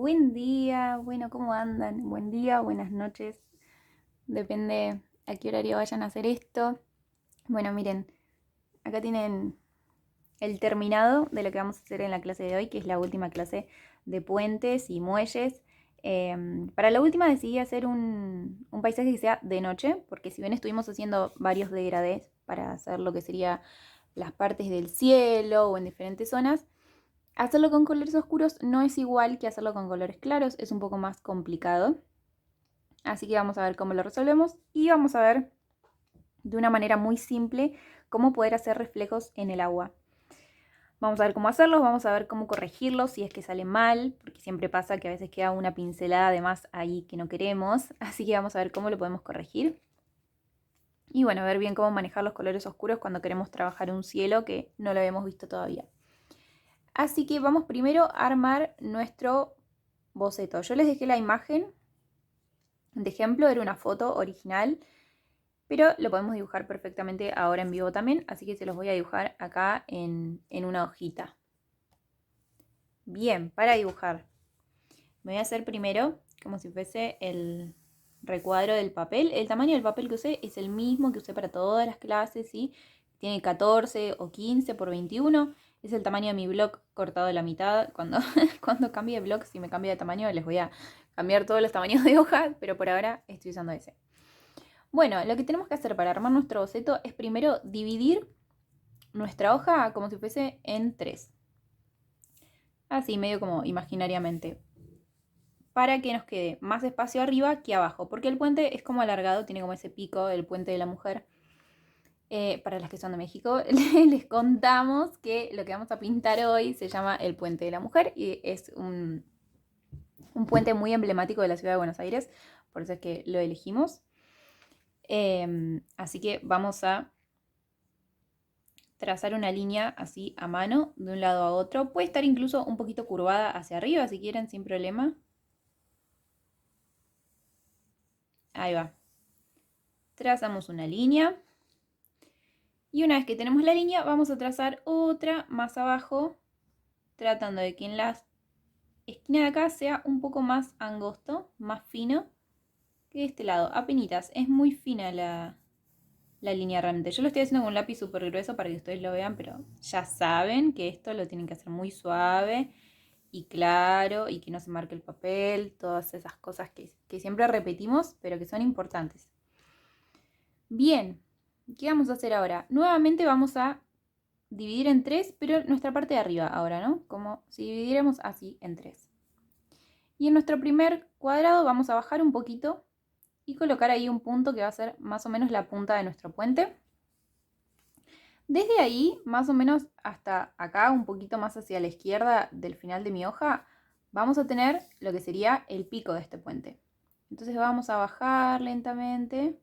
Buen día, bueno, ¿cómo andan? Buen día, buenas noches, depende a qué horario vayan a hacer esto. Bueno, miren, acá tienen el terminado de lo que vamos a hacer en la clase de hoy, que es la última clase de puentes y muelles. Para la última decidí hacer un paisaje que sea de noche, porque si bien estuvimos haciendo varios degradés para hacer lo que sería las partes del cielo o en diferentes zonas, hacerlo con colores oscuros no es igual que hacerlo con colores claros, es un poco más complicado. Así que vamos a ver cómo lo resolvemos y vamos a ver de una manera muy simple cómo poder hacer reflejos en el agua. Vamos a ver cómo hacerlos, vamos a ver cómo corregirlos si es que sale mal, porque siempre pasa que a veces queda una pincelada de más ahí que no queremos. Así que vamos a ver cómo lo podemos corregir. Y bueno, a ver bien cómo manejar los colores oscuros cuando queremos trabajar un cielo que no lo habíamos visto todavía. Así que vamos primero a armar nuestro boceto. Yo les dejé la imagen de ejemplo, era una foto original, pero lo podemos dibujar perfectamente ahora en vivo también, así que se los voy a dibujar acá en una hojita. Bien, para dibujar, me voy a hacer primero como si fuese el recuadro del papel. El tamaño del papel que usé es el mismo que usé para todas las clases, ¿sí? Tiene 14 o 15 por 21. Es el tamaño de mi blog cortado de la mitad. Cuando cambie de blog, si me cambia de tamaño, les voy a cambiar todos los tamaños de hojas, pero por ahora estoy usando ese. Bueno, lo que tenemos que hacer para armar nuestro boceto es primero dividir nuestra hoja como si fuese en tres. Así, medio como imaginariamente. Para que nos quede más espacio arriba que abajo. Porque el puente es como alargado, tiene como ese pico, el puente de la mujer. Para las que son de México, les contamos que lo que vamos a pintar hoy se llama el Puente de la Mujer y es un puente muy emblemático de la ciudad de Buenos Aires, por eso es que lo elegimos. Así que vamos a trazar una línea así a mano de un lado a otro. Puede estar incluso un poquito curvada hacia arriba si quieren, sin problema. Ahí va. Trazamos una línea. Y una vez que tenemos la línea, vamos a trazar otra más abajo, tratando de que en la esquina de acá sea un poco más angosto, más fino que de este lado. Apenitas, es muy fina la línea realmente. Yo lo estoy haciendo con un lápiz súper grueso para que ustedes lo vean, pero ya saben que esto lo tienen que hacer muy suave y claro y que no se marque el papel, todas esas cosas que siempre repetimos, pero que son importantes. Bien, ¿qué vamos a hacer ahora? Nuevamente vamos a dividir en tres, pero nuestra parte de arriba ahora, ¿no? Como si dividiéramos así en tres. Y en nuestro primer cuadrado vamos a bajar un poquito y colocar ahí un punto que va a ser más o menos la punta de nuestro puente. Desde ahí, más o menos hasta acá, un poquito más hacia la izquierda del final de mi hoja, vamos a tener lo que sería el pico de este puente. Entonces vamos a bajar lentamente,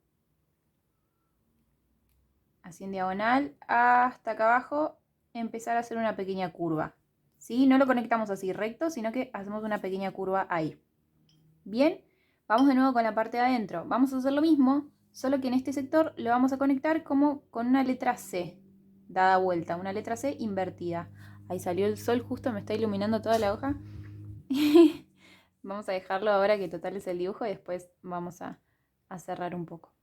así en diagonal, hasta acá abajo, empezar a hacer una pequeña curva. ¿Sí? No lo conectamos así recto, sino que hacemos una pequeña curva ahí. Bien, vamos de nuevo con la parte de adentro. Vamos a hacer lo mismo, solo que en este sector lo vamos a conectar como con una letra C, dada vuelta, una letra C invertida. Ahí salió el sol, justo me está iluminando toda la hoja. Vamos a dejarlo ahora que total es el dibujo y después vamos a cerrar un poco.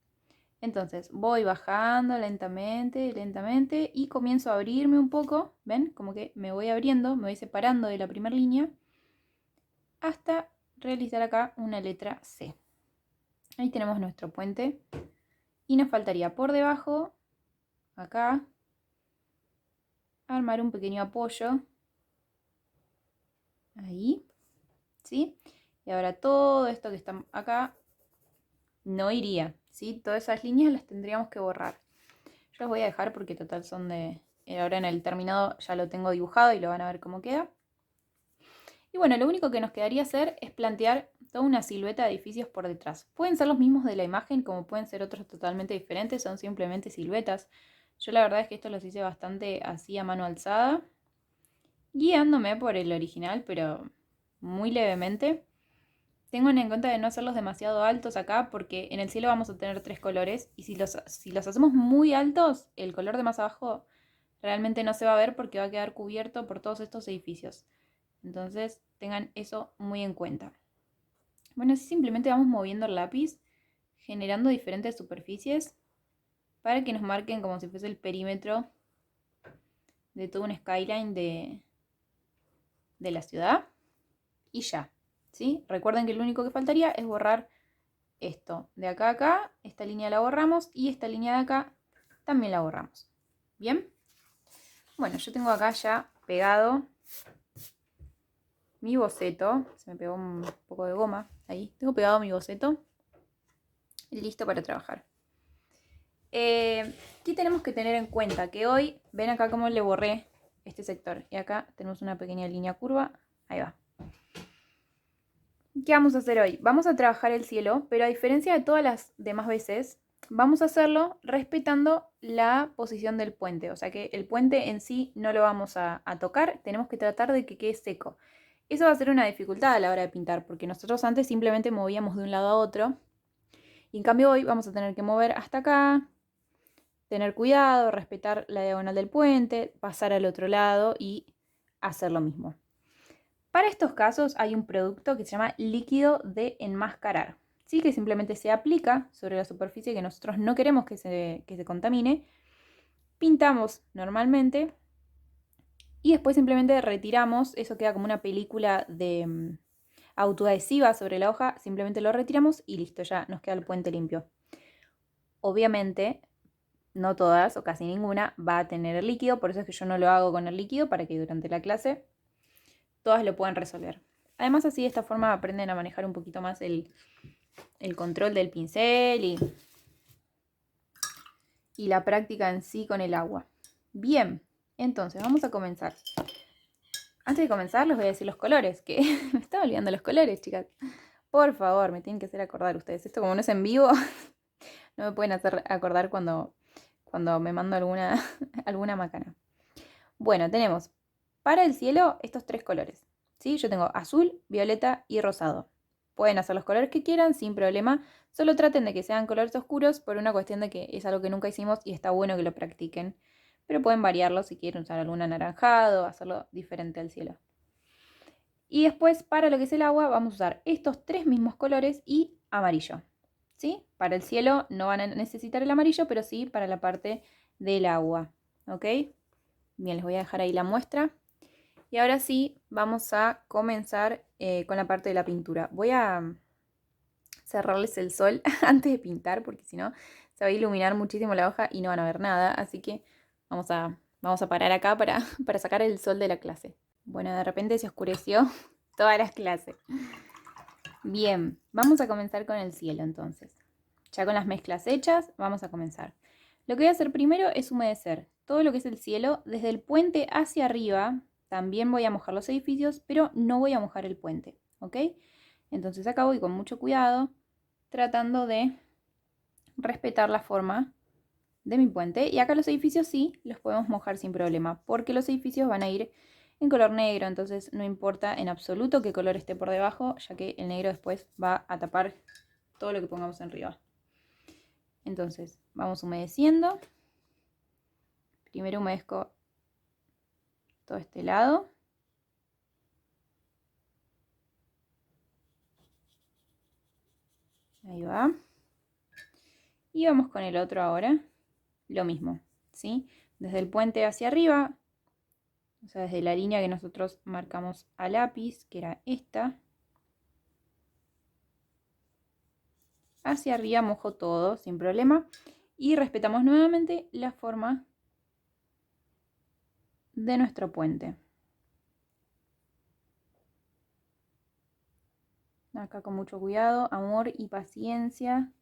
Entonces voy bajando lentamente, lentamente y comienzo a abrirme un poco. ¿Ven? Como que me voy abriendo, me voy separando de la primera línea hasta realizar acá una letra C. Ahí tenemos nuestro puente y nos faltaría por debajo, acá, armar un pequeño apoyo. Ahí, ¿sí? Y ahora todo esto que está acá no iría, ¿sí? Todas esas líneas las tendríamos que borrar. Yo las voy a dejar porque total son de... Ahora en el terminado ya lo tengo dibujado y lo van a ver cómo queda. Y bueno, lo único que nos quedaría hacer es plantear toda una silueta de edificios por detrás. Pueden ser los mismos de la imagen como pueden ser otros totalmente diferentes, son simplemente siluetas. Yo la verdad es que esto los hice bastante así a mano alzada, guiándome por el original, pero muy levemente. Tengan en cuenta de no hacerlos demasiado altos acá porque en el cielo vamos a tener tres colores y si los hacemos muy altos, el color de más abajo realmente no se va a ver porque va a quedar cubierto por todos estos edificios. Entonces tengan eso muy en cuenta. Bueno, así simplemente vamos moviendo el lápiz, generando diferentes superficies para que nos marquen como si fuese el perímetro de todo un skyline de la ciudad. Y ya, ¿sí? Recuerden que lo único que faltaría es borrar esto. De acá a acá, esta línea la borramos y esta línea de acá también la borramos. ¿Bien? Bueno, yo tengo acá ya pegado mi boceto. Se me pegó un poco de goma ahí. Tengo pegado mi boceto. Listo para trabajar. ¿Qué tenemos que tener en cuenta? Que hoy, ven acá cómo le borré este sector. Y acá tenemos una pequeña línea curva. Ahí va. ¿Qué vamos a hacer hoy? Vamos a trabajar el cielo, pero a diferencia de todas las demás veces, vamos a hacerlo respetando la posición del puente. O sea que el puente en sí no lo vamos a tocar, tenemos que tratar de que quede seco. Eso va a ser una dificultad a la hora de pintar, porque nosotros antes simplemente movíamos de un lado a otro. Y en cambio hoy vamos a tener que mover hasta acá, tener cuidado, respetar la diagonal del puente, pasar al otro lado y hacer lo mismo. Para estos casos hay un producto que se llama líquido de enmascarar, ¿sí? Que simplemente se aplica sobre la superficie que nosotros no queremos que se contamine. Pintamos normalmente y después simplemente retiramos, eso queda como una película de autoadhesiva sobre la hoja, simplemente lo retiramos y listo, ya nos queda el puente limpio. Obviamente, no todas o casi ninguna va a tener el líquido, por eso es que yo no lo hago con el líquido, para que durante la clase todas lo puedan resolver. Además, así de esta forma aprenden a manejar un poquito más el control del pincel y la práctica en sí con el agua. Bien, entonces vamos a comenzar. Antes de comenzar les voy a decir los colores, que me estaba olvidando los colores, chicas. Por favor, me tienen que hacer acordar ustedes. Esto como no es en vivo, no me pueden hacer acordar cuando me mando alguna macana. Bueno, tenemos para el cielo estos tres colores. ¿Sí? Yo tengo azul, violeta y rosado. Pueden hacer los colores que quieran sin problema. Solo traten de que sean colores oscuros por una cuestión de que es algo que nunca hicimos y está bueno que lo practiquen. Pero pueden variarlo si quieren usar algún anaranjado, hacerlo diferente al cielo. Y después para lo que es el agua vamos a usar estos tres mismos colores y amarillo. ¿Sí? Para el cielo no van a necesitar el amarillo, pero sí para la parte del agua. ¿Ok? Bien, les voy a dejar ahí la muestra. Y ahora sí, vamos a comenzar con la parte de la pintura. Voy a cerrarles el sol antes de pintar, porque si no se va a iluminar muchísimo la hoja y no van a ver nada. Así que vamos a parar acá para sacar el sol de la clase. Bueno, de repente se oscureció todas las clases. Bien, vamos a comenzar con el cielo entonces. Ya con las mezclas hechas, vamos a comenzar. Lo que voy a hacer primero es humedecer todo lo que es el cielo, desde el puente hacia arriba. También voy a mojar los edificios, pero no voy a mojar el puente, ¿ok? Entonces acá voy con mucho cuidado, tratando de respetar la forma de mi puente. Y acá los edificios sí los podemos mojar sin problema, porque los edificios van a ir en color negro, entonces no importa en absoluto qué color esté por debajo, ya que el negro después va a tapar todo lo que pongamos arriba. Entonces vamos humedeciendo. Primero humedezco todo este lado. Ahí va. Y vamos con el otro ahora. Lo mismo, ¿sí? Desde el puente hacia arriba, o sea, desde la línea que nosotros marcamos a lápiz, que era esta, hacia arriba mojo todo sin problema. Y respetamos nuevamente la forma de nuestro puente. Acá con mucho cuidado, amor y paciencia.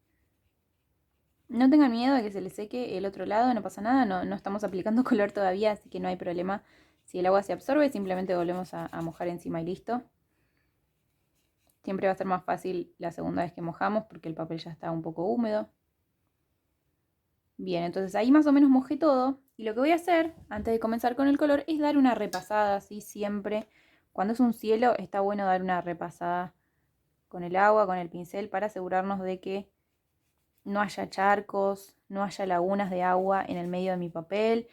No tengan miedo de que se les seque el otro lado, no pasa nada, no estamos aplicando color todavía, así que no hay problema. Si el agua se absorbe, simplemente volvemos a mojar encima y listo. Siempre va a ser más fácil la segunda vez que mojamos porque el papel ya está un poco húmedo. Bien, entonces ahí más o menos mojé todo. Y lo que voy a hacer, antes de comenzar con el color, es dar una repasada, así siempre. Cuando es un cielo, está bueno dar una repasada con el agua, con el pincel, para asegurarnos de que no haya charcos, no haya lagunas de agua en el medio de mi papel,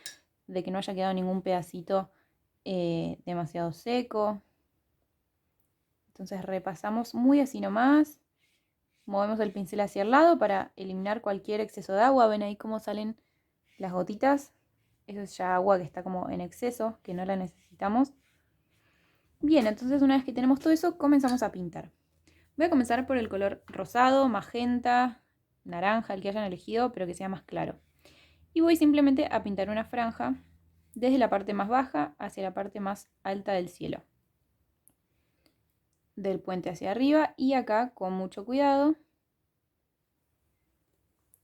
de que no haya quedado ningún pedacito demasiado seco. Entonces repasamos muy así nomás. Movemos el pincel hacia el lado para eliminar cualquier exceso de agua. Ven ahí cómo salen las gotitas. Eso es ya agua que está como en exceso, que no la necesitamos. Bien, entonces una vez que tenemos todo eso, comenzamos a pintar. Voy a comenzar por el color rosado, magenta, naranja, el que hayan elegido, pero que sea más claro. Y voy simplemente a pintar una franja desde la parte más baja hacia la parte más alta del cielo. Del puente hacia arriba y acá con mucho cuidado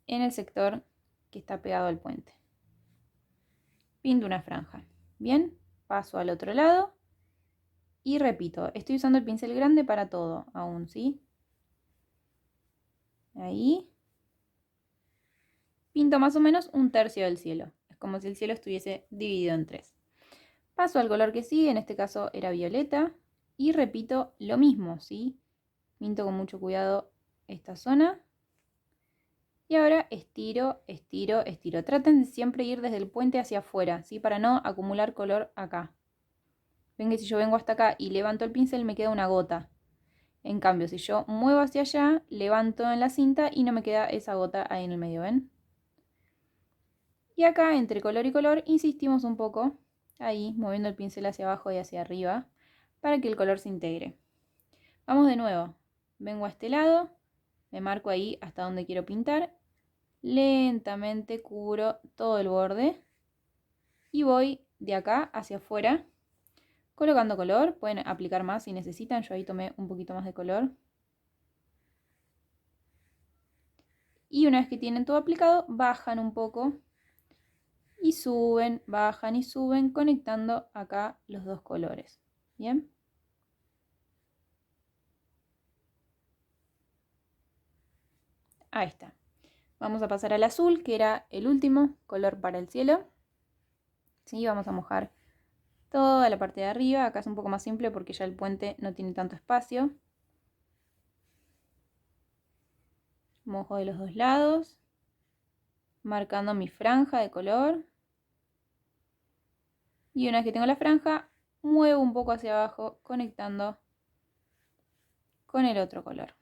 en el sector que está pegado al puente. Pinto una franja. Bien, paso al otro lado y repito, estoy usando el pincel grande para todo aún, ¿sí? Ahí. Pinto más o menos un tercio del cielo. Es como si el cielo estuviese dividido en tres. Paso al color que sigue, en este caso era violeta. Y repito lo mismo, ¿sí? Pinto con mucho cuidado esta zona. Y ahora estiro, estiro, estiro. Traten de siempre ir desde el puente hacia afuera, ¿sí? Para no acumular color acá. Ven que si yo vengo hasta acá y levanto el pincel me queda una gota. En cambio, si yo muevo hacia allá, levanto en la cinta y no me queda esa gota ahí en el medio, ¿ven? Y acá, entre color y color, insistimos un poco, ahí, moviendo el pincel hacia abajo y hacia arriba, para que el color se integre. Vamos de nuevo. Vengo a este lado, me marco ahí hasta donde quiero pintar. Lentamente cubro todo el borde. Y voy de acá hacia afuera, colocando color. Pueden aplicar más si necesitan. Yo ahí tomé un poquito más de color. Y una vez que tienen todo aplicado, bajan un poco. Y suben, bajan y suben, conectando acá los dos colores. ¿Bien? Ahí está. Vamos a pasar al azul, que era el último color para el cielo. ¿Sí? Vamos a mojar toda la parte de arriba. Acá es un poco más simple porque ya el puente no tiene tanto espacio. Mojo de los dos lados, marcando mi franja de color. Y una vez que tengo la franja, muevo un poco hacia abajo, conectando con el otro color.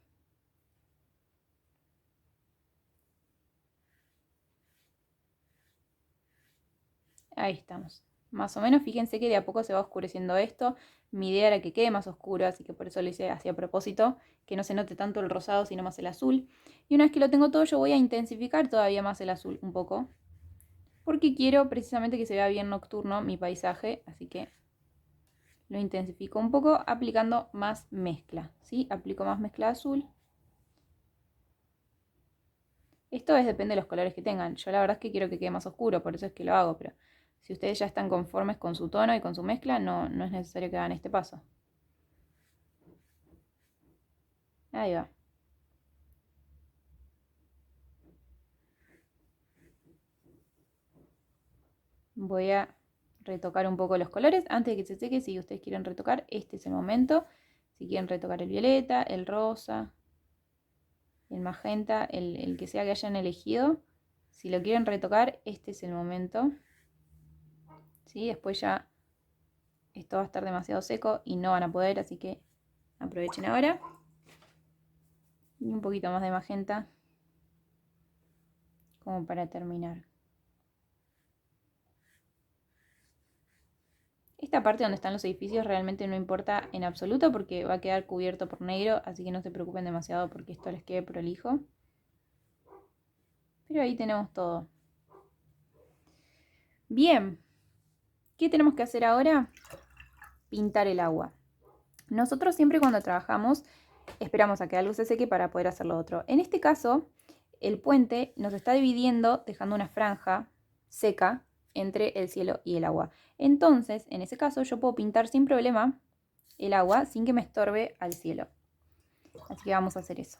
Ahí estamos. Más o menos, fíjense que de a poco se va oscureciendo esto. Mi idea era que quede más oscuro, así que por eso lo hice así a propósito, que no se note tanto el rosado, sino más el azul. Y una vez que lo tengo todo, yo voy a intensificar todavía más el azul un poco, porque quiero precisamente que se vea bien nocturno mi paisaje, así que lo intensifico un poco aplicando más mezcla, ¿sí? Aplico más mezcla azul. Esto depende de los colores que tengan. Yo la verdad es que quiero que quede más oscuro, por eso es que lo hago, pero si ustedes ya están conformes con su tono y con su mezcla, no es necesario que hagan este paso. Ahí va. Voy a retocar un poco los colores antes de que se seque. Si ustedes quieren retocar, este es el momento. Si quieren retocar el violeta, el rosa, el magenta, el que sea que hayan elegido. Si lo quieren retocar, este es el momento. ¿Sí? Después ya esto va a estar demasiado seco y no van a poder, así que aprovechen ahora. Y un poquito más de magenta como para terminar. Esta parte donde están los edificios realmente no importa en absoluto porque va a quedar cubierto por negro, así que no se preocupen demasiado porque esto les quede prolijo. Pero ahí tenemos todo. Bien, ¿qué tenemos que hacer ahora? Pintar el agua. Nosotros siempre cuando trabajamos esperamos a que algo se seque para poder hacer lo otro. En este caso, el puente nos está dividiendo dejando una franja seca entre el cielo y el agua. Entonces, en ese caso, yo puedo pintar sin problema el agua sin que me estorbe al cielo. Así que vamos a hacer eso.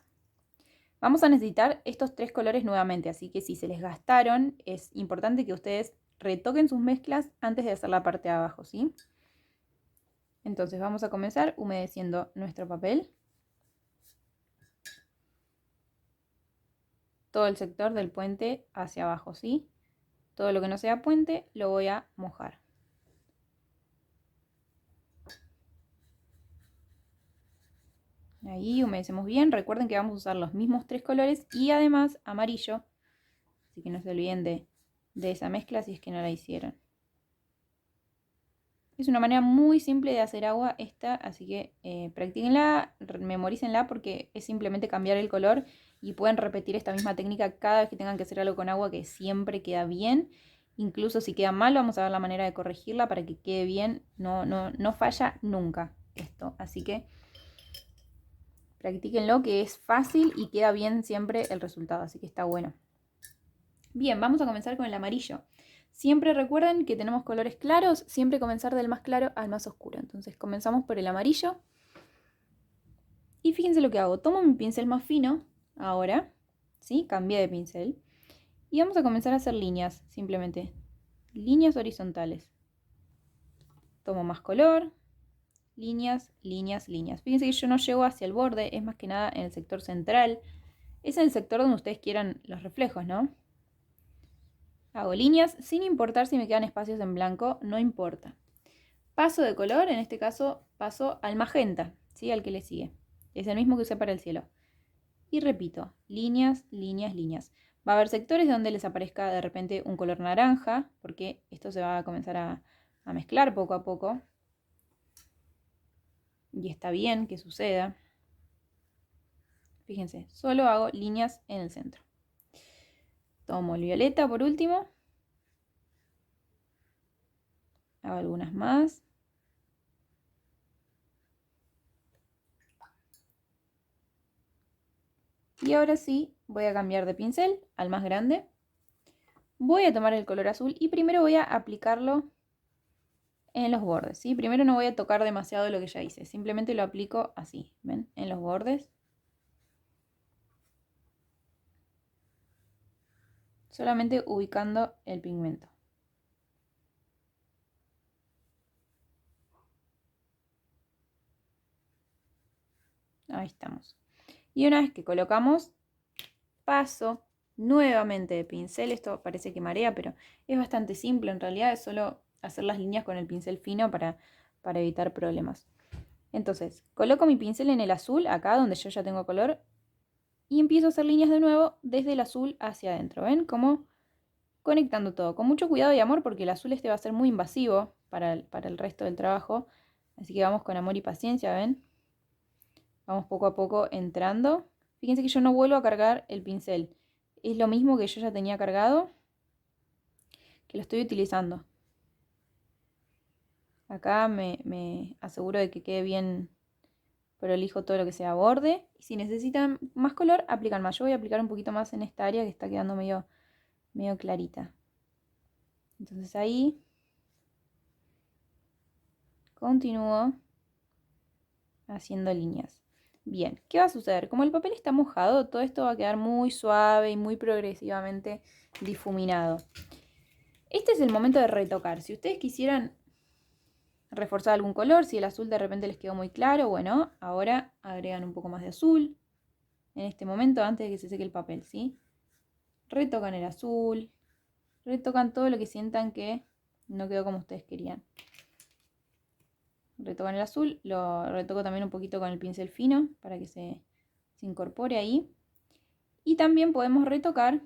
Vamos a necesitar estos tres colores nuevamente, así que si se les gastaron, es importante que ustedes retoquen sus mezclas antes de hacer la parte de abajo, ¿sí? Entonces vamos a comenzar humedeciendo nuestro papel. Todo el sector del puente hacia abajo, ¿sí? Todo lo que no sea puente lo voy a mojar. Ahí humedecemos bien. Recuerden que vamos a usar los mismos 3 colores y además amarillo. Así que no se olviden de esa mezcla si es que no la hicieron. Es una manera muy simple de hacer agua esta, así que practíquenla, memorícenla porque es simplemente cambiar el color y pueden repetir esta misma técnica cada vez que tengan que hacer algo con agua, que siempre queda bien. Incluso si queda mal, vamos a ver la manera de corregirla para que quede bien. No falla nunca esto, así que practíquenlo, que es fácil y queda bien siempre el resultado, así que está bueno. Bien, vamos a comenzar con el amarillo. Siempre recuerden que tenemos colores claros, siempre comenzar del más claro al más oscuro. Entonces comenzamos por el amarillo. Y fíjense lo que hago. Tomo mi pincel más fino, ahora, ¿sí? Cambié de pincel. Y vamos a comenzar a hacer líneas, simplemente. Líneas horizontales. Tomo más color, líneas, líneas, líneas. Fíjense que yo no llego hacia el borde, es más que nada en el sector central. Es en el sector donde ustedes quieran los reflejos, ¿no? Hago líneas sin importar si me quedan espacios en blanco, no importa. Paso de color, en este caso paso al magenta, ¿sí? Al que le sigue. Es el mismo que usé para el cielo. Y repito, líneas, líneas, líneas. Va a haber sectores donde les aparezca de repente un color naranja, porque esto se va a comenzar a mezclar poco a poco. Y está bien que suceda. Fíjense, solo hago líneas en el centro. Tomo el violeta por último. Hago algunas más. Y ahora sí, voy a cambiar de pincel al más grande. Voy a tomar el color azul y primero voy a aplicarlo en los bordes, ¿sí? Primero no voy a tocar demasiado lo que ya hice, simplemente lo aplico así, ¿ven? En los bordes. Solamente ubicando el pigmento. Ahí estamos. Y una vez que colocamos, paso nuevamente de pincel. Esto parece que marea, pero es bastante simple. En realidad es solo hacer las líneas con el pincel fino para evitar problemas. Entonces, coloco mi pincel en el azul, acá donde yo ya tengo color, y empiezo a hacer líneas de nuevo desde el azul hacia adentro. ¿Ven? Como conectando todo. Con mucho cuidado y amor porque el azul este va a ser muy invasivo para el resto del trabajo. Así que vamos con amor y paciencia, ¿ven? Vamos poco a poco entrando. Fíjense que yo no vuelvo a cargar el pincel. Es lo mismo que yo ya tenía cargado, que lo estoy utilizando. Acá me aseguro de que quede bien prolijo todo lo que sea borde. Y si necesitan más color, aplican más. Yo voy a aplicar un poquito más en esta área que está quedando medio clarita. Entonces ahí continúo haciendo líneas. Bien, ¿qué va a suceder? Como el papel está mojado, todo esto va a quedar muy suave y muy progresivamente difuminado. Este es el momento de retocar. Si ustedes quisieran reforzar algún color, si el azul de repente les quedó muy claro, bueno, ahora agregan un poco más de azul en este momento antes de que se seque el papel, ¿sí? Retocan el azul, retocan todo lo que sientan que no quedó como ustedes querían. Retocan el azul, lo retoco también un poquito con el pincel fino para que se incorpore ahí. Y también podemos retocar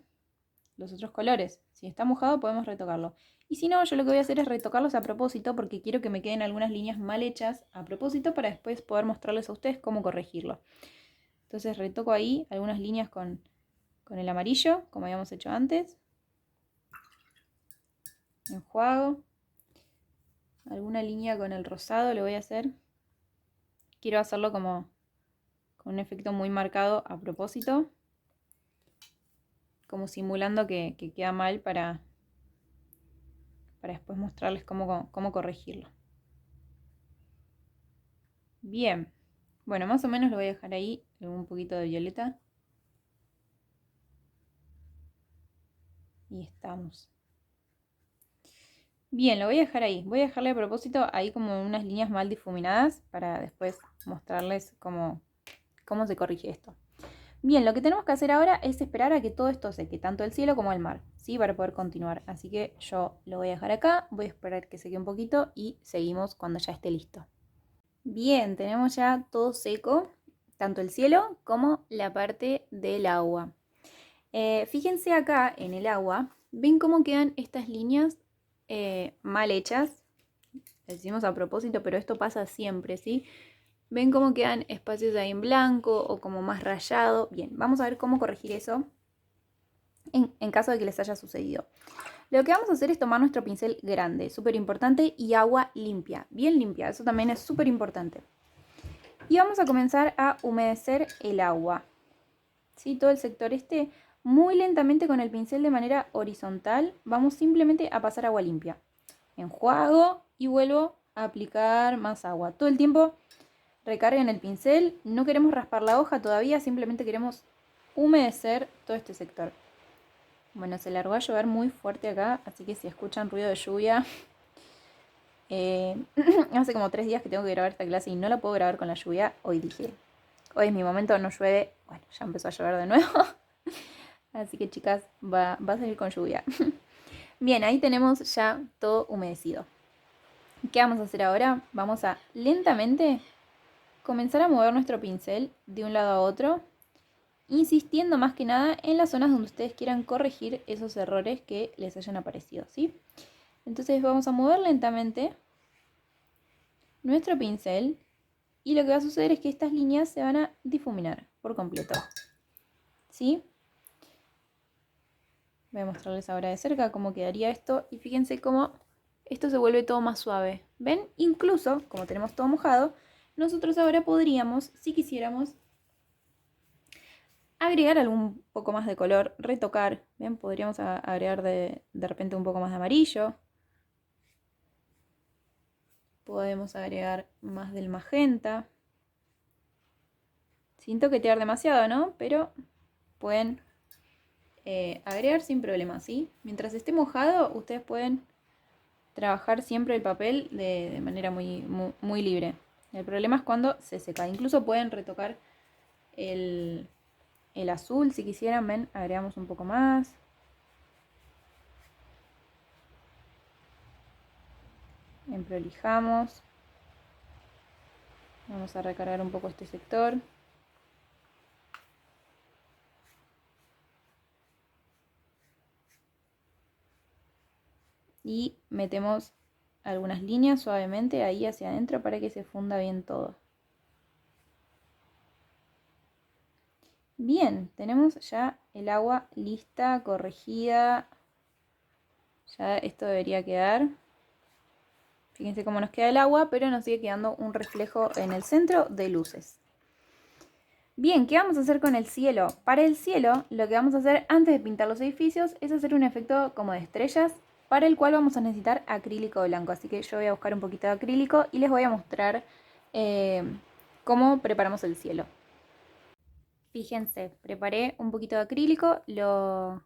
los otros colores. Si está mojado podemos retocarlo. Y si no, yo lo que voy a hacer es retocarlos a propósito porque quiero que me queden algunas líneas mal hechas a propósito para después poder mostrarles a ustedes cómo corregirlo. Entonces retoco ahí algunas líneas con el amarillo, como habíamos hecho antes. Enjuago. Alguna línea con el rosado lo voy a hacer. Quiero hacerlo como con un efecto muy marcado a propósito. Como simulando que queda mal para después mostrarles cómo corregirlo. Bien, bueno, más o menos lo voy a dejar ahí, un poquito de violeta. Y estamos. Bien, lo voy a dejar ahí. Voy a dejarle a propósito ahí como unas líneas mal difuminadas para después mostrarles cómo se corrige esto. Bien, lo que tenemos que hacer ahora es esperar a que todo esto seque, tanto el cielo como el mar, ¿sí? Para poder continuar. Así que yo lo voy a dejar acá, voy a esperar que seque un poquito y seguimos cuando ya esté listo. Bien, tenemos ya todo seco. tanto el cielo como la parte del agua. Fíjense acá en el agua, ven cómo quedan estas líneas mal hechas. Lo decimos a propósito, pero esto pasa siempre, ¿sí? Ven cómo quedan espacios ahí en blanco o como más rayado. Bien, vamos a ver cómo corregir eso en caso de que les haya sucedido. Lo que vamos a hacer es tomar nuestro pincel grande, súper importante, y agua limpia, bien limpia, eso también es súper importante. Y vamos a comenzar a humedecer el agua, ¿sí? Todo el sector este, muy lentamente con el pincel de manera horizontal, vamos simplemente a pasar agua limpia. Enjuago y vuelvo a aplicar más agua. Todo el tiempo recarguen el pincel, no queremos raspar la hoja todavía, simplemente queremos humedecer todo este sector. Bueno, se largó a llover muy fuerte acá, así que si escuchan ruido de lluvia, hace como 3 días que tengo que grabar esta clase y no la puedo grabar con la lluvia. Hoy dije, hoy es mi momento, no llueve. Bueno, ya empezó a llover de nuevo. Así que chicas, va a salir con lluvia. Bien, ahí tenemos ya todo humedecido. ¿Qué vamos a hacer ahora? Vamos a lentamente comenzar a mover nuestro pincel de un lado a otro, insistiendo más que nada en las zonas donde ustedes quieran corregir esos errores que les hayan aparecido, ¿sí? Entonces vamos a mover lentamente nuestro pincel y lo que va a suceder es que estas líneas se van a difuminar por completo, ¿sí? Voy a mostrarles ahora de cerca cómo quedaría esto y fíjense cómo esto se vuelve todo más suave. ¿Ven? Incluso, como tenemos todo mojado, nosotros ahora podríamos, si quisiéramos, agregar algún poco más de color, retocar. ¿Ven? Podríamos agregar de repente un poco más de amarillo. Podemos agregar más del magenta. Sin toquetear demasiado, ¿no? Pero pueden agregar sin problema, ¿sí? Mientras esté mojado, ustedes pueden trabajar siempre el papel de manera muy libre. El problema es cuando se seca. Incluso pueden retocar el azul si quisieran. Ven, agregamos un poco más. Emprolijamos. Vamos a recargar un poco este sector. Y metemos algunas líneas suavemente ahí hacia adentro para que se funda bien todo. Bien, tenemos ya el agua lista, corregida. Ya esto debería quedar. Fíjense cómo nos queda el agua, pero nos sigue quedando un reflejo en el centro de luces. Bien, ¿qué vamos a hacer con el cielo? Para el cielo, lo que vamos a hacer antes de pintar los edificios es hacer un efecto como de estrellas, para el cual vamos a necesitar acrílico blanco. Así que yo voy a buscar un poquito de acrílico y les voy a mostrar cómo preparamos el cielo. Fíjense, preparé un poquito de acrílico, lo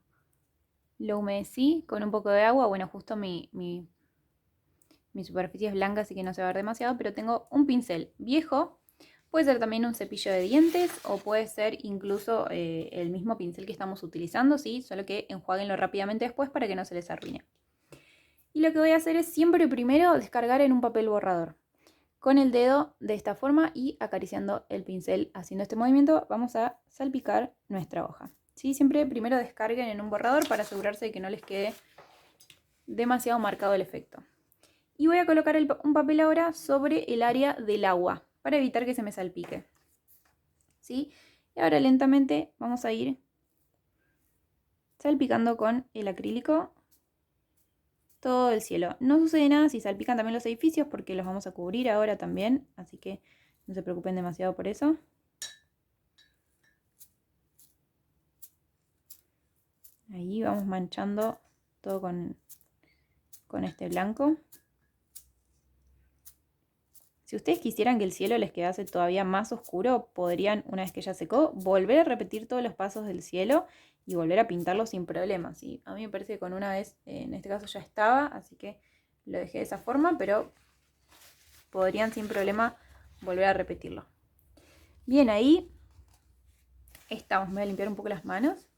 humedecí con un poco de agua. Bueno, justo mi superficie es blanca, así que no se va a ver demasiado, pero tengo un pincel viejo. Puede ser también un cepillo de dientes o puede ser incluso el mismo pincel que estamos utilizando, ¿sí? Solo que enjuáguenlo rápidamente después para que no se les arruine. Y lo que voy a hacer es siempre primero descargar en un papel borrador. Con el dedo de esta forma y acariciando el pincel haciendo este movimiento vamos a salpicar nuestra hoja, ¿sí? Siempre primero descarguen en un borrador para asegurarse de que no les quede demasiado marcado el efecto. Y voy a colocar un papel ahora sobre el área del agua para evitar que se me salpique, ¿sí? Y ahora lentamente vamos a ir salpicando con el acrílico todo el cielo. No sucede nada si salpican también los edificios porque los vamos a cubrir ahora también, así que no se preocupen demasiado por eso. Ahí vamos manchando todo con este blanco. Si ustedes quisieran que el cielo les quedase todavía más oscuro, podrían, una vez que ya secó, volver a repetir todos los pasos del cielo y volver a pintarlo sin problemas, ¿sí? A mí me parece que con una vez, en este caso ya estaba, así que lo dejé de esa forma, pero podrían sin problema volver a repetirlo. Bien, ahí estamos. Me voy a limpiar un poco las manos.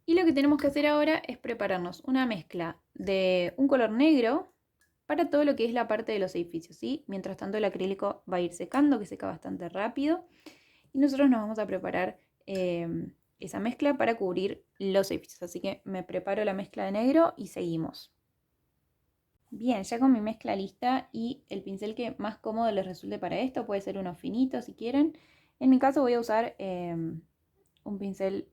Y lo que tenemos que hacer ahora es prepararnos una mezcla de un color negro para todo lo que es la parte de los edificios, ¿sí? Mientras tanto el acrílico va a ir secando, que seca bastante rápido. Y nosotros nos vamos a preparar esa mezcla para cubrir los edificios. Así que me preparo la mezcla de negro y seguimos. Bien, ya con mi mezcla lista y el pincel que más cómodo les resulte para esto, puede ser uno finito si quieren. En mi caso voy a usar un pincel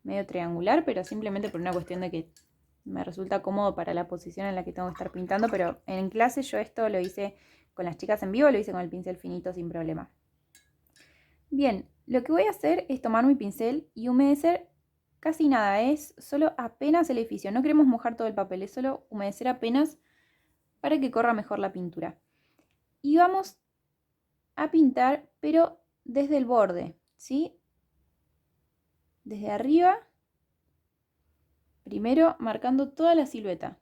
medio triangular, pero simplemente por una cuestión de que me resulta cómodo para la posición en la que tengo que estar pintando. Pero en clase yo esto lo hice con las chicas en vivo, lo hice con el pincel finito sin problema. Bien, lo que voy a hacer es tomar mi pincel y humedecer casi nada, es solo apenas el edificio. No queremos mojar todo el papel, es solo humedecer apenas para que corra mejor la pintura. Y vamos a pintar, pero desde el borde, ¿sí? Desde arriba, primero marcando toda la silueta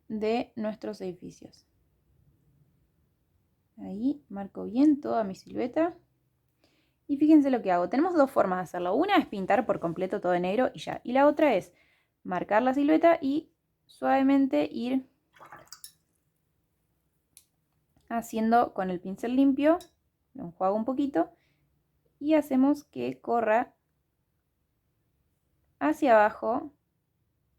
de nuestros edificios. Ahí marco bien toda mi silueta. Y fíjense lo que hago. Tenemos dos formas de hacerlo. Una es pintar por completo todo de negro y ya. Y la otra es marcar la silueta y suavemente ir haciendo con el pincel limpio. Lo enjuago un poquito y hacemos que corra hacia abajo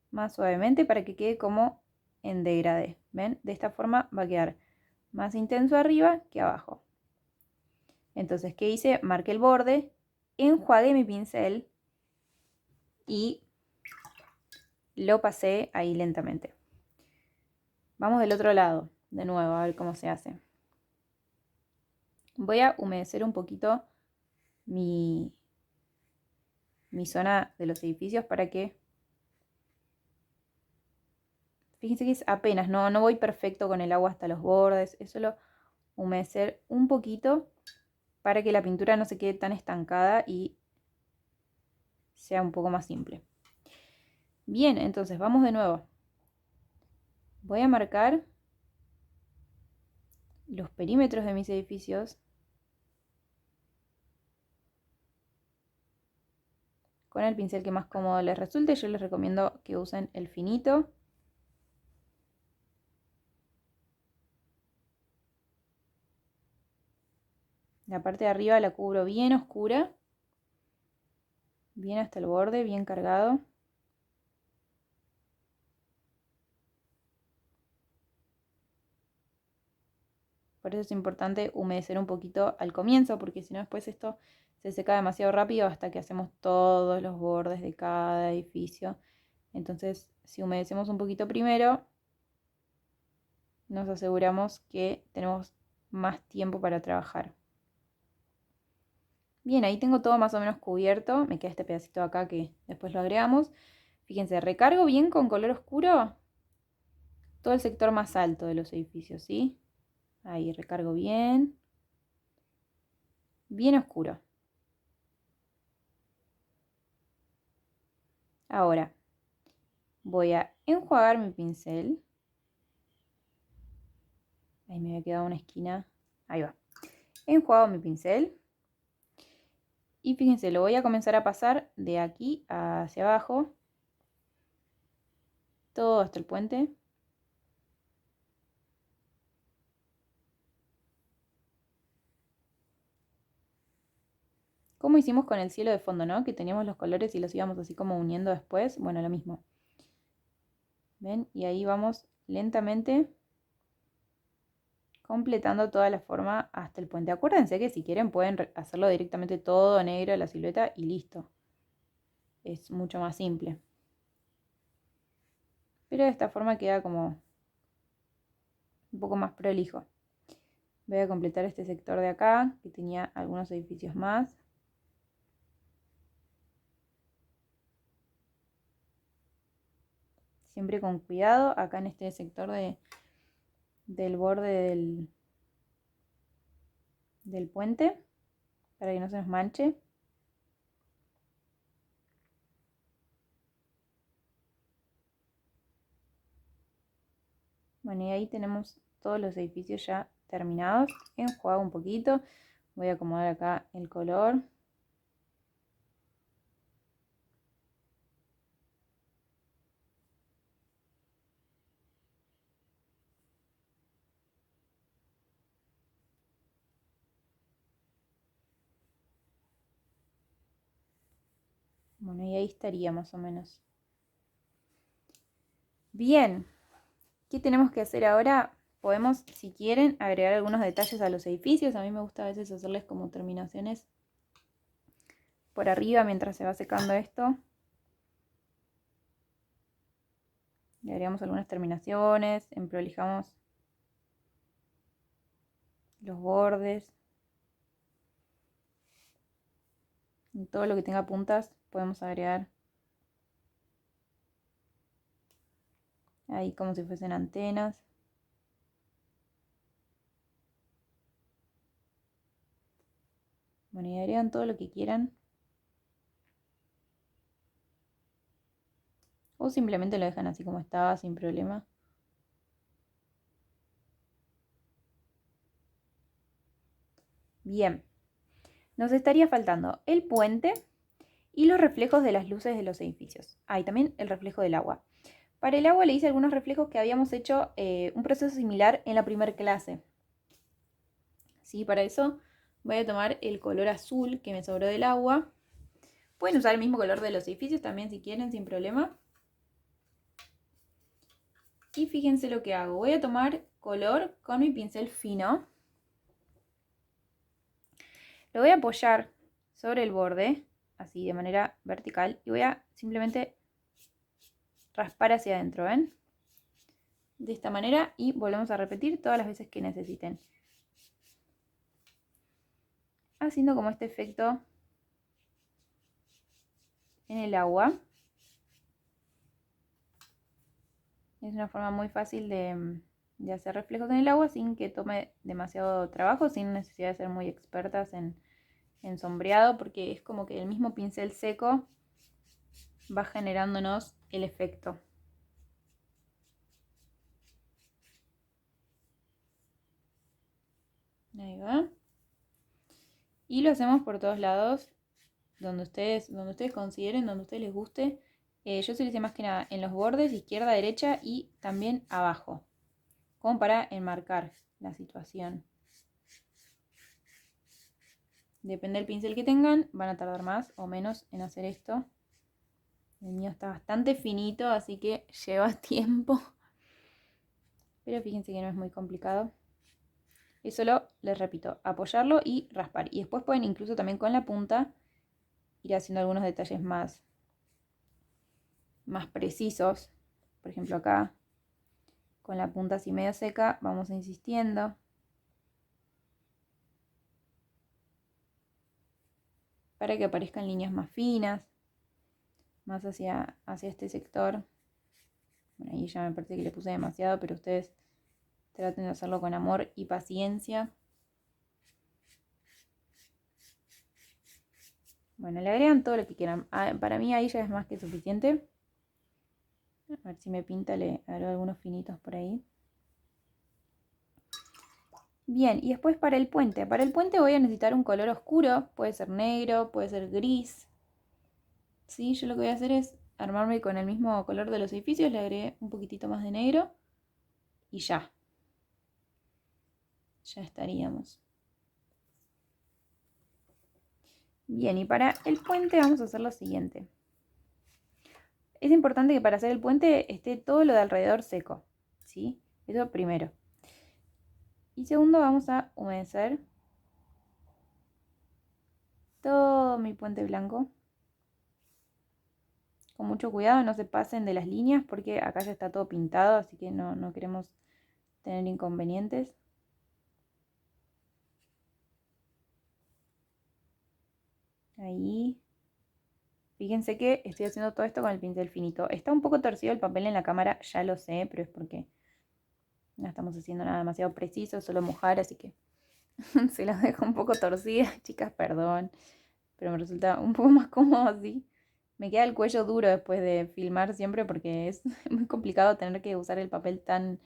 más suavemente para que quede como en degradé. ¿Ven? De esta forma va a quedar más intenso arriba que abajo. Entonces, ¿qué hice? Marqué el borde, enjuagué mi pincel y lo pasé ahí lentamente. Vamos del otro lado, de nuevo, a ver cómo se hace. Voy a humedecer un poquito mi zona de los edificios para que... Fíjense que es apenas, no voy perfecto con el agua hasta los bordes, es solo humedecer un poquito para que la pintura no se quede tan estancada y sea un poco más simple. Bien, entonces vamos de nuevo. Voy a marcar los perímetros de mis edificios con el pincel que más cómodo les resulte. Yo les recomiendo que usen el finito. La parte de arriba la cubro bien oscura, bien hasta el borde, bien cargado. Por eso es importante humedecer un poquito al comienzo, porque si no después esto se seca demasiado rápido hasta que hacemos todos los bordes de cada edificio. Entonces, si humedecemos un poquito primero, nos aseguramos que tenemos más tiempo para trabajar. Bien, ahí tengo todo más o menos cubierto. Me queda este pedacito de acá que después lo agregamos. Fíjense, recargo bien con color oscuro todo el sector más alto de los edificios, ¿sí? Ahí recargo bien. Bien oscuro. Ahora voy a enjuagar mi pincel. Ahí me había quedado una esquina. Ahí va. Enjuago mi pincel. Y fíjense, lo voy a comenzar a pasar de aquí hacia abajo. Todo hasta el puente. Como hicimos con el cielo de fondo, ¿no? Que teníamos los colores y los íbamos así como uniendo después. Bueno, lo mismo. ¿Ven? Y ahí vamos lentamente completando toda la forma hasta el puente. Acuérdense que si quieren pueden hacerlo directamente todo negro la silueta y listo. Es mucho más simple. Pero de esta forma queda como un poco más prolijo. Voy a completar este sector de acá, que tenía algunos edificios más. Siempre con cuidado, acá en este sector del borde del puente, para que no se nos manche. Bueno, y ahí tenemos todos los edificios ya terminados. Enjuago un poquito. Voy a acomodar acá el color. Bueno, y ahí estaría más o menos. Bien, ¿qué tenemos que hacer ahora? Podemos, si quieren, agregar algunos detalles a los edificios. A mí me gusta a veces hacerles como terminaciones por arriba mientras se va secando esto. Le agregamos algunas terminaciones, emprolijamos los bordes. En todo lo que tenga puntas podemos agregar ahí como si fuesen antenas. Bueno, y agregan todo lo que quieran. O simplemente lo dejan así como estaba, sin problema. Bien. Nos estaría faltando el puente y los reflejos de las luces de los edificios. Ah, y también el reflejo del agua. Para el agua le hice algunos reflejos que habíamos hecho un proceso similar en la primera clase. ¿Sí? Para eso voy a tomar el color azul que me sobró del agua. Pueden usar el mismo color de los edificios también si quieren, sin problema. Y fíjense lo que hago. Voy a tomar color con mi pincel fino. Lo voy a apoyar sobre el borde, así de manera vertical. Y voy a simplemente raspar hacia adentro, ¿ven? De esta manera y volvemos a repetir todas las veces que necesiten. Haciendo como este efecto en el agua. Es una forma muy fácil de hacer reflejos en el agua sin que tome demasiado trabajo, sin necesidad de ser muy expertas en sombreado, porque es como que el mismo pincel seco va generándonos el efecto. Ahí va. Y lo hacemos por todos lados, donde ustedes consideren, donde a ustedes les guste. Yo se lo hice más que nada en los bordes, izquierda, derecha y también abajo, como para enmarcar la situación. Depende del pincel que tengan, van a tardar más o menos en hacer esto. El mío está bastante finito, así que lleva tiempo. Pero fíjense que no es muy complicado. Es solo, les repito, apoyarlo y raspar. Y después pueden incluso también con la punta ir haciendo algunos detalles más precisos. Por ejemplo acá, con la punta así medio seca, vamos insistiendo. Para que aparezcan líneas más finas. Más hacia este sector. Bueno, ahí ya me parece que le puse demasiado, pero ustedes traten de hacerlo con amor y paciencia. Bueno, le agregan todo lo que quieran. Para mí ahí ya es más que suficiente. A ver si me pinta, le agrego algunos finitos por ahí. Bien, y después para el puente. Para el puente voy a necesitar un color oscuro. Puede ser negro, puede ser gris. ¿Sí? Yo lo que voy a hacer es armarme con el mismo color de los edificios. Le agregué un poquitito más de negro. Y ya. Ya estaríamos. Bien, y para el puente vamos a hacer lo siguiente. Es importante que para hacer el puente esté todo lo de alrededor seco, ¿sí? Eso primero. Y segundo, vamos a humedecer todo mi puente blanco. Con mucho cuidado, no se pasen de las líneas porque acá ya está todo pintado, así que no queremos tener inconvenientes. Ahí. Fíjense que estoy haciendo todo esto con el pincel finito. Está un poco torcido el papel en la cámara, ya lo sé, pero es porque no estamos haciendo nada demasiado preciso, solo mojar, así que se las dejo un poco torcidas, chicas, perdón. Pero me resulta un poco más cómodo así. Me queda el cuello duro después de filmar siempre porque es muy complicado tener que usar el papel tan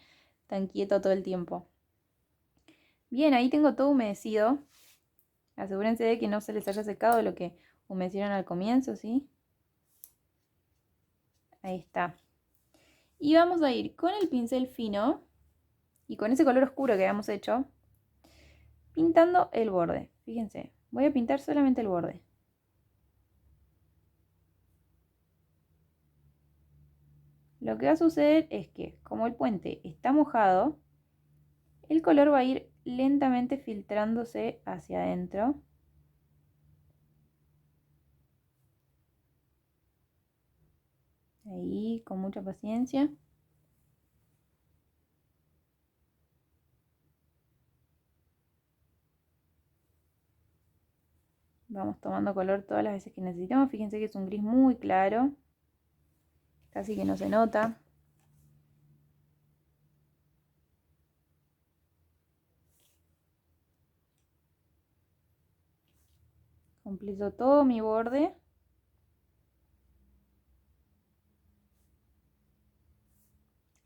quieto todo el tiempo. Bien, ahí tengo todo humedecido. Asegúrense de que no se les haya secado lo que humedecieron al comienzo, ¿sí? Ahí está. Y vamos a ir con el pincel fino y con ese color oscuro que habíamos hecho, pintando el borde. Fíjense, voy a pintar solamente el borde. lo que va a suceder es que como el puente está mojado, el color va a ir lentamente filtrándose hacia adentro. Ahí, con mucha paciencia. Vamos tomando color todas las veces que necesitamos. Fíjense que es un gris muy claro. Casi que no se nota. Completo todo mi borde.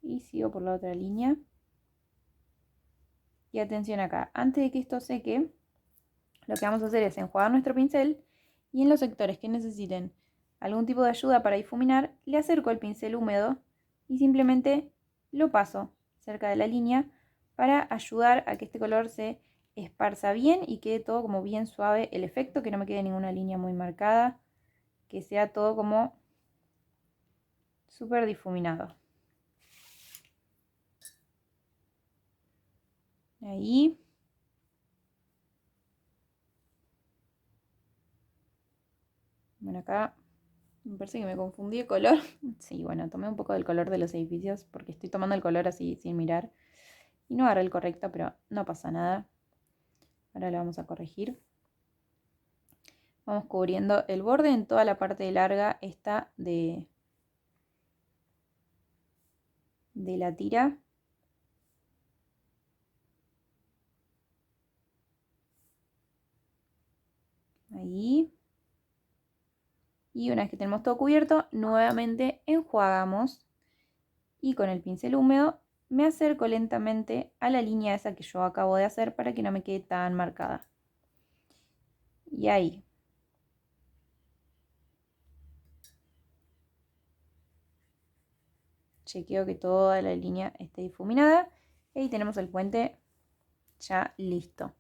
Y sigo por la otra línea. Y atención acá, antes de que esto seque, lo que vamos a hacer es enjuagar nuestro pincel y en los sectores que necesiten algún tipo de ayuda para difuminar, le acerco el pincel húmedo y simplemente lo paso cerca de la línea para ayudar a que este color se esparza bien y quede todo como bien suave el efecto, que no me quede ninguna línea muy marcada, que sea todo como súper difuminado. Ahí. Bueno, acá me parece que me confundí de color. Sí, bueno, tomé un poco del color de los edificios porque estoy tomando el color así sin mirar. Y no agarré el correcto, pero no pasa nada. Ahora lo vamos a corregir. Vamos cubriendo el borde en toda la parte larga esta de la tira. Ahí. Y una vez que tenemos todo cubierto, nuevamente enjuagamos. Y con el pincel húmedo me acerco lentamente a la línea esa que yo acabo de hacer para que no me quede tan marcada. Y ahí. Chequeo que toda la línea esté difuminada. Y ahí tenemos el puente ya listo.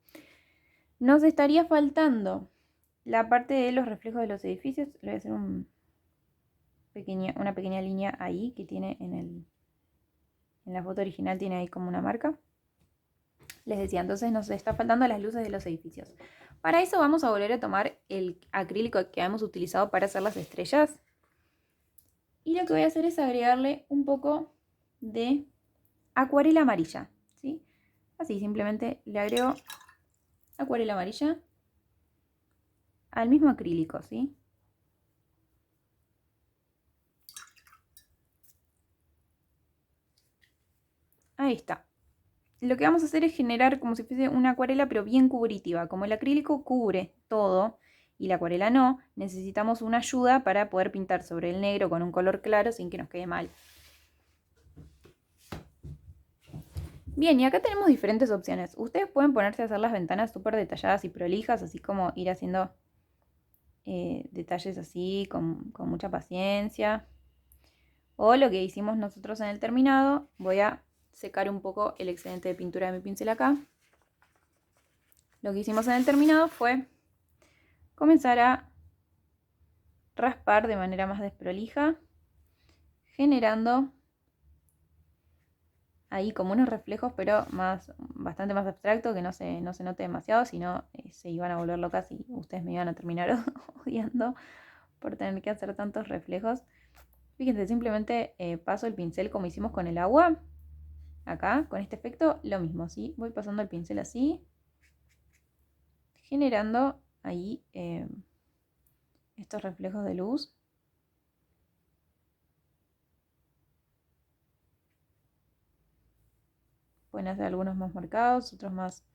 Nos estaría faltando la parte de los reflejos de los edificios. Le voy a hacer una pequeña línea ahí que tiene en la foto original, tiene ahí como una marca. Les decía, entonces nos está faltando las luces de los edificios. Para eso vamos a volver a tomar el acrílico que hemos utilizado para hacer las estrellas. Y lo que voy a hacer es agregarle un poco de acuarela amarilla, ¿sí? Así, simplemente le agrego acuarela amarilla al mismo acrílico, ¿sí? Ahí está. Lo que vamos a hacer es generar como si fuese una acuarela, pero bien cubritiva. Como el acrílico cubre todo y la acuarela no, necesitamos una ayuda para poder pintar sobre el negro con un color claro sin que nos quede mal. Bien, y acá tenemos diferentes opciones. Ustedes pueden ponerse a hacer las ventanas súper detalladas y prolijas, así como ir haciendo detalles así con mucha paciencia. O lo que hicimos nosotros en el terminado, voy a secar un poco el excedente de pintura de mi pincel acá. Lo que hicimos en el terminado fue comenzar a raspar de manera más desprolija, generando ahí como unos reflejos, pero bastante más abstracto, que no se note demasiado, sino se iban a volver locas y ustedes me iban a terminar odiando por tener que hacer tantos reflejos. Fíjense, simplemente paso el pincel como hicimos con el agua. Acá, con este efecto, lo mismo, ¿sí? Voy pasando el pincel así, generando ahí estos reflejos de luz. Pueden hacer algunos más marcados, otros más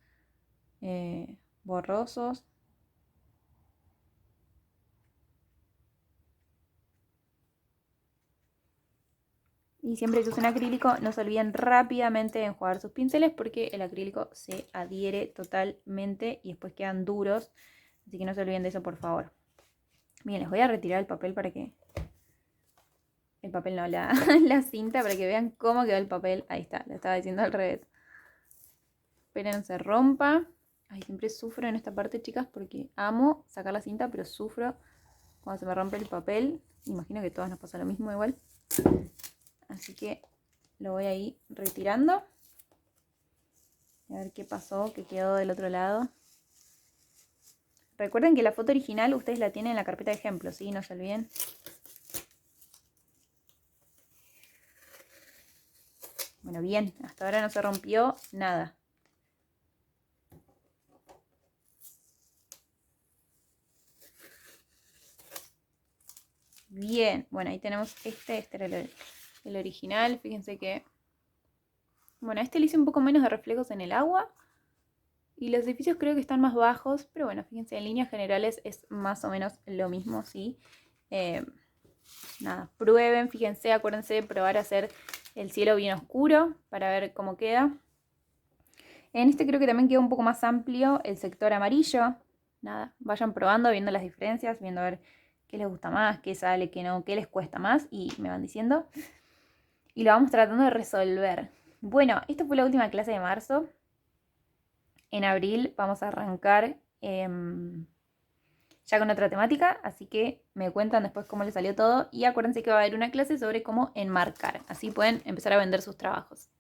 borrosos. Y siempre que usen acrílico, no se olviden rápidamente de enjuagar sus pinceles porque el acrílico se adhiere totalmente y después quedan duros. Así que no se olviden de eso, por favor. Bien, les voy a retirar el papel para que... El papel no, la cinta, para que vean cómo quedó el papel. Ahí está, lo estaba diciendo al revés. Esperen no se rompa. Ay, siempre sufro en esta parte, chicas, porque amo sacar la cinta, pero sufro cuando se me rompe el papel. Imagino que a todas nos pasa lo mismo igual. así que lo voy a ir retirando. A ver qué pasó, qué quedó del otro lado. Recuerden que la foto original ustedes la tienen en la carpeta de ejemplos, ¿sí? No se olviden. Bueno, bien, hasta ahora no se rompió nada. Bien, bueno, ahí tenemos este era el original. Fíjense que, bueno, le hice un poco menos de reflejos en el agua. Y los edificios creo que están más bajos, pero bueno, fíjense, en líneas generales es más o menos lo mismo, ¿sí? Nada, prueben, fíjense, acuérdense de probar a hacer el cielo bien oscuro para ver cómo queda. En este creo que también queda un poco más amplio el sector amarillo. Nada, vayan probando, viendo las diferencias, viendo a ver qué les gusta más, qué sale, qué no, qué les cuesta más y me van diciendo. Y lo vamos tratando de resolver. Bueno, esta fue la última clase de marzo. En abril vamos a arrancar ya con otra temática, así que me cuentan después cómo les salió todo y acuérdense que va a haber una clase sobre cómo enmarcar, así pueden empezar a vender sus trabajos.